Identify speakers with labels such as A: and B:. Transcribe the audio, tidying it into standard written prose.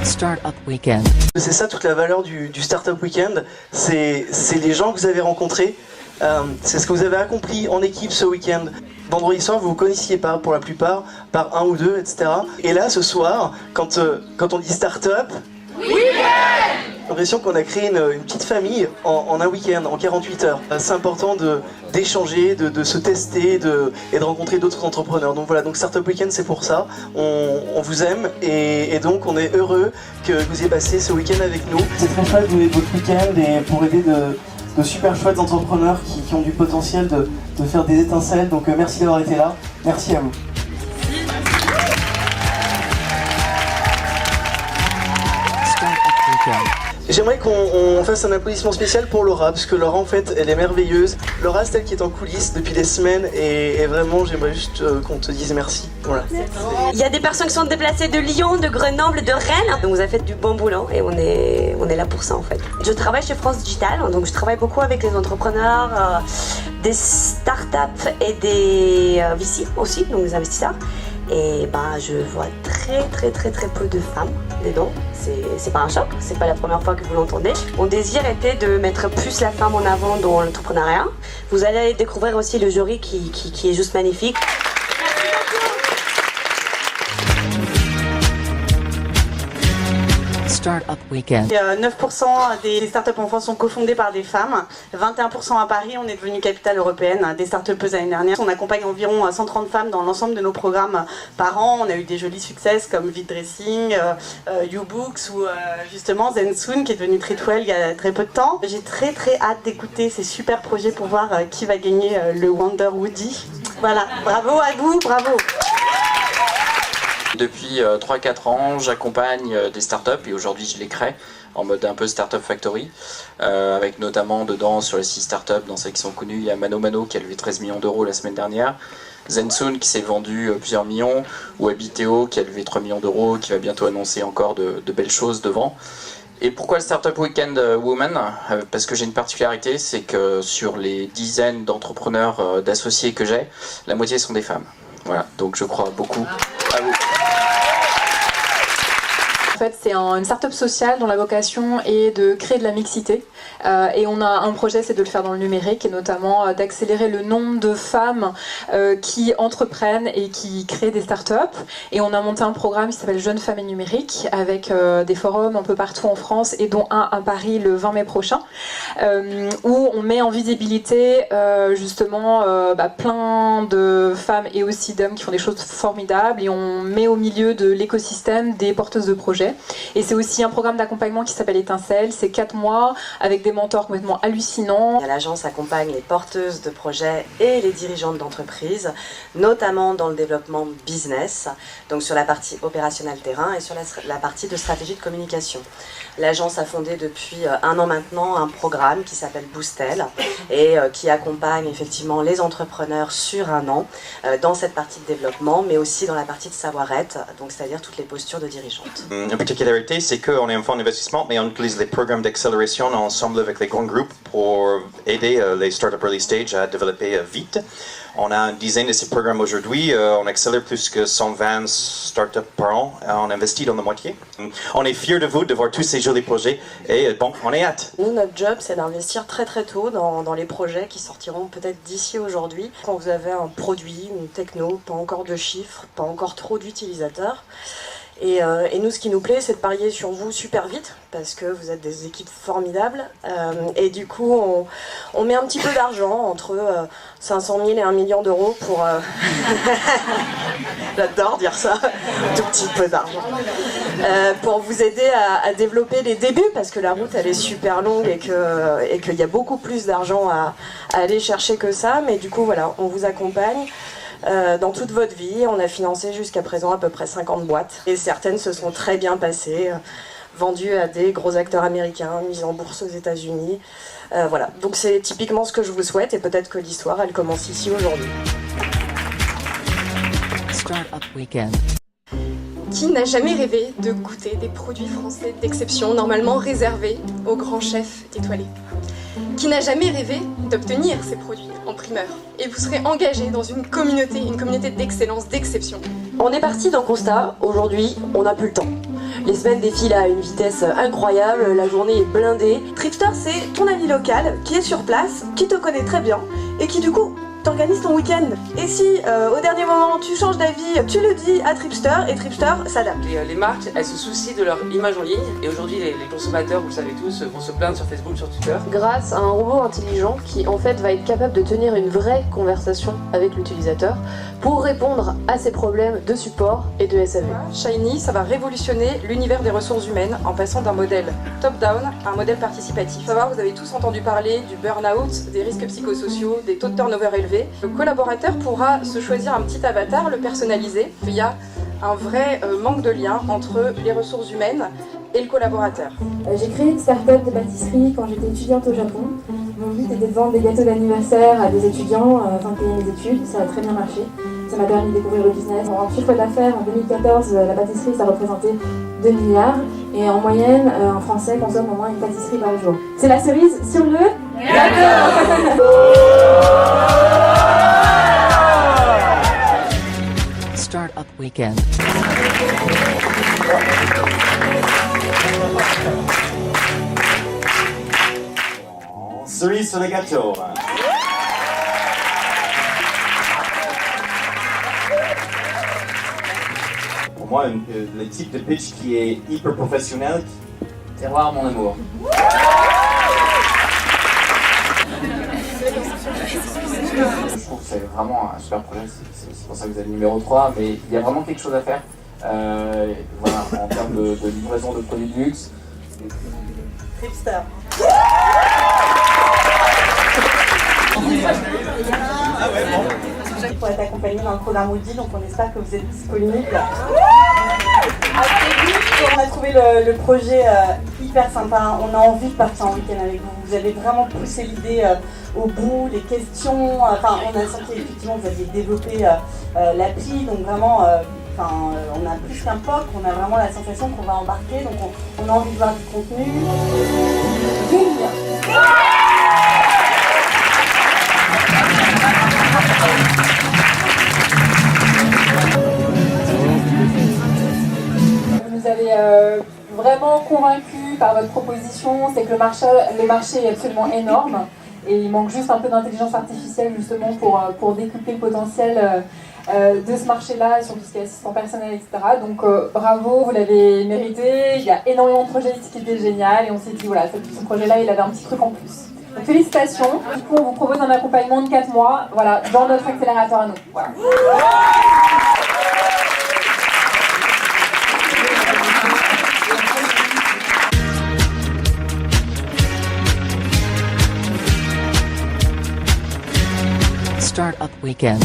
A: Startup Weekend.
B: C'est ça toute la valeur du Startup Weekend, c'est les gens que vous avez rencontrés, c'est ce que vous avez accompli en équipe ce week-end. Vendredi soir, vous ne vous connaissiez pas pour la plupart, par un ou deux, etc. Et là, ce soir, quand on dit Startup, j'ai l'impression qu'on a créé une petite famille en un week-end, en 48 heures. C'est important d'échanger, de se tester et de rencontrer d'autres entrepreneurs. Donc voilà, donc Startup Weekend c'est pour ça. On vous aime et donc on est heureux que vous ayez passé ce week-end avec nous. C'est très chouette de votre week-end et pour aider de super chouettes entrepreneurs qui ont du potentiel de faire des étincelles. Donc merci d'avoir été là, merci à vous. J'aimerais qu'on fasse un applaudissement spécial pour Laura, parce que Laura en fait elle est merveilleuse. Laura c'est elle qui est en coulisses depuis des semaines et vraiment j'aimerais juste qu'on te dise merci. Voilà.
C: Il y a des personnes qui sont déplacées de Lyon, de Grenoble, de Rennes. Donc vous avez fait du bon boulot et on est là pour ça en fait. Je travaille chez France Digital, donc je travaille beaucoup avec les entrepreneurs, des startups et des VC aussi, donc des investisseurs. Et je vois très peu de femmes dedans. C'est pas un choc, c'est pas la première fois que vous l'entendez. Mon désir était de mettre plus la femme en avant dans l'entrepreneuriat. Vous allez découvrir aussi le jury qui est juste magnifique.
A: Startup Weekend.
D: 9% des startups en France sont cofondées par des femmes. 21% à Paris, on est devenu capitale européenne des startupeuses l'année dernière. On accompagne environ 130 femmes dans l'ensemble de nos programmes par an. On a eu des jolis succès comme Vite Dressing, YouBooks ou justement Zensoon qui est devenu Treatwell il y a très peu de temps. J'ai très hâte d'écouter ces super projets pour voir qui va gagner le Wonder Woody. Voilà, bravo à vous, bravo.
E: Depuis 3-4 ans, j'accompagne des startups et aujourd'hui je les crée en mode un peu Startup Factory, avec notamment dedans sur les 6 startups, dans celles qui sont connues, il y a Mano qui a levé 13 millions d'euros la semaine dernière, Zensoon qui s'est vendu plusieurs millions, ou Habiteo qui a levé 3 millions d'euros, qui va bientôt annoncer encore de belles choses devant. Et pourquoi le Startup Weekend Women ? Parce que j'ai une particularité, c'est que sur les dizaines d'entrepreneurs, d'associés que j'ai, la moitié sont des femmes. Voilà, donc je crois beaucoup à vous.
F: En fait, c'est une start-up sociale dont la vocation est de créer de la mixité. Et on a un projet, c'est de le faire dans le numérique et notamment d'accélérer le nombre de femmes qui entreprennent et qui créent des start-up. Et on a monté un programme qui s'appelle Jeunes Femmes et Numérique avec des forums un peu partout en France et dont un à Paris le 20 mai prochain, où on met en visibilité justement plein de femmes et aussi d'hommes qui font des choses formidables et on met au milieu de l'écosystème des porteuses de projets. Et c'est aussi un programme d'accompagnement qui s'appelle Étincelle, c'est 4 mois avec des mentors complètement hallucinants.
C: L'agence accompagne les porteuses de projets et les dirigeantes d'entreprise, notamment dans le développement business, donc sur la partie opérationnelle terrain et sur la partie de stratégie de communication. L'agence a fondé depuis 1 an maintenant un programme qui s'appelle Boostel et qui accompagne effectivement les entrepreneurs sur 1 an dans cette partie de développement, mais aussi dans la partie de savoir-être, donc c'est-à-dire toutes les postures de dirigeantes.
G: Une particularité, c'est qu'on est un fonds d'investissement, mais on utilise les programmes d'accélération ensemble avec les grands groupes pour aider les startups early stage à développer vite. On a une dizaine de ces programmes aujourd'hui, on accélère plus que 120 startups par an, on investit dans la moitié. On est fiers de vous, de voir tous ces jolis projets et bon, on est hâte.
C: Nous, notre job, c'est d'investir très tôt dans les projets qui sortiront peut-être d'ici aujourd'hui. Quand vous avez un produit, une techno, pas encore de chiffres, pas encore trop d'utilisateurs, et nous, ce qui nous plaît, c'est de parier sur vous super vite, parce que vous êtes des équipes formidables. Et du coup, on met un petit peu d'argent, entre 500 000 et 1 million d'euros pour... J'adore dire ça, un tout petit peu d'argent. Pour vous aider à développer les débuts, parce que la route, elle est super longue et qu'il y a beaucoup plus d'argent à aller chercher que ça. Mais du coup, voilà, on vous accompagne. Dans toute votre vie, on a financé jusqu'à présent à peu près 50 boîtes et certaines se sont très bien passées, vendues à des gros acteurs américains, mises en bourse aux États-Unis. Voilà, donc c'est typiquement ce que je vous souhaite et peut-être que l'histoire elle commence ici aujourd'hui.
A: Startup Weekend.
H: Qui n'a jamais rêvé de goûter des produits français d'exception, normalement réservés aux grands chefs étoilés? Qui n'a jamais rêvé d'obtenir ces produits en primeur? Et vous serez engagé dans une communauté d'excellence, d'exception.
C: On est parti d'un constat, aujourd'hui on n'a plus le temps. Les semaines défilent à une vitesse incroyable, la journée est blindée.
D: Tripster, c'est ton ami local qui est sur place, qui te connaît très bien et qui du coup t'organises ton week-end. Et si au dernier moment tu changes d'avis, tu le dis à Tripster et Tripster s'adapte.
I: Les marques, elles se soucient de leur image en ligne et aujourd'hui les consommateurs, vous le savez tous, vont se plaindre sur Facebook, sur Twitter.
J: Grâce à un robot intelligent qui en fait va être capable de tenir une vraie conversation avec l'utilisateur pour répondre à ses problèmes de support et de SAV.
F: Shiny, ça va révolutionner l'univers des ressources humaines en passant d'un modèle top-down à un modèle participatif. Faut savoir, vous avez tous entendu parler du burn-out, des risques psychosociaux, des taux de turnover élevés. Le collaborateur pourra se choisir un petit avatar, le personnaliser. Il y a un vrai manque de lien entre les ressources humaines et le collaborateur.
K: J'ai créé une start-up de pâtisserie quand j'étais étudiante au Japon. Mon but était de vendre des gâteaux d'anniversaire à des étudiants afin de payer mes études. Ça a très bien marché. Ça m'a permis de découvrir le business. En chiffre d'affaires, en 2014, la pâtisserie, ça représentait 2 milliards. Et en moyenne, un Français consomme au moins une pâtisserie par jour. C'est la cerise sur le gâteau.
A: Startup Weekend.
L: Cerise sur le gâteau. Pour moi, le type de pitch qui est hyper professionnel.
I: Terroir, mon amour. Je trouve que c'est vraiment un super projet, c'est pour ça que vous êtes le numéro 3, mais il y a vraiment quelque chose à faire. Voilà, en termes de livraison de produits de luxe.
D: Tripster. Pour être accompagné dans le programme Audi, donc on espère que vous êtes disponibles. On a trouvé le projet hyper sympa, on a envie de partir en week-end avec vous. Vous avez vraiment poussé l'idée au bout, les questions, enfin on a senti effectivement que vous aviez développé l'appli, donc vraiment on a plus qu'un POC, on a vraiment la sensation qu'on va embarquer, donc on a envie de voir du contenu.
F: Vous nous avez vraiment convaincus par votre proposition, c'est que le marché est absolument énorme et il manque juste un peu d'intelligence artificielle justement pour décupler le potentiel de ce marché-là sur tout ce qui est assistant personnel, etc. Donc bravo, vous l'avez mérité, il y a énormément de projets ici qui étaient géniaux et on s'est dit voilà, ce projet-là il avait un petit truc en plus. Donc, félicitations, du coup on vous propose un accompagnement de 4 mois, voilà, dans notre accélérateur à nous. Voilà.
A: Startup Weekend.